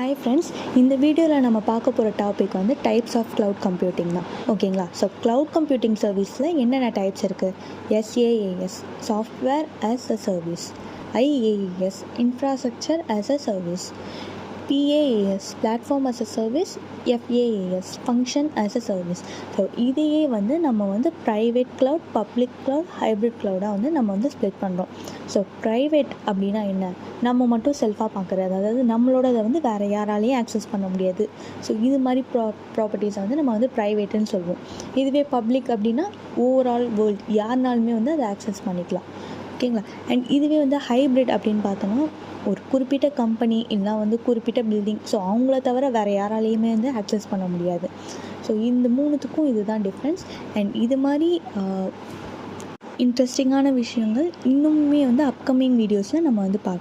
Hi friends, இந்த வீடியோவில் நம்ம பார்க்க போகிற டாபிக் வந்து டைப்ஸ் ஆஃப் க்ளவுட் கம்ப்யூட்டிங் தான். ஓகேங்களா? ஸோ க்ளவுட் கம்ப்யூட்டிங் சர்வீஸில் என்னென்ன டைப்ஸ் இருக்குது? SaaS software as a service, IaaS infrastructure as a service, PaaS platform as a service, FaaS function as a service. So இதையே வந்து நம்ம வந்து private cloud, public cloud, hybrid க்ளவுடாக வந்து நம்ம வந்து ஸ்ப்ளிட் பண்ணுறோம். ஸோ ப்ரைவேட் அப்படின்னா என்ன? நம்ம மட்டும் செல்ஃபாக பார்க்குறது, அதாவது நம்மளோடதை வந்து வேறு யாராலையும் ஆக்சஸ் பண்ண முடியாது. ஸோ இது மாதிரி ப்ராப்பர்ட்டிஸை வந்து நம்ம வந்து ப்ரைவேட்டுன்னு சொல்லுவோம். இதுவே பப்ளிக் அப்படின்னா ஓவரால் வேர்ல்ட் யாருனாலுமே வந்து அதை ஆக்சஸ் பண்ணிக்கலாம். ஓகேங்களா? அண்ட் இதுவே வந்து ஹைப்ரிட் அப்படின்னு பார்த்தோன்னா ஒரு குறிப்பிட்ட கம்பெனி இல்லைனா வந்து குறிப்பிட்ட பில்டிங், ஸோ அவங்கள தவிர வேறு யாராலையுமே வந்து ஆக்சஸ் பண்ண முடியாது. ஸோ இந்த மூணுத்துக்கும் இதுதான் டிஃப்ரென்ஸ். அண்ட் இது மாதிரி இன்ட்ரெஸ்டிங்கான விஷயங்கள் இன்னுமே வந்து அப்கமிங் வீடியோஸில் நம்ம வந்து பார்க்கலாம்.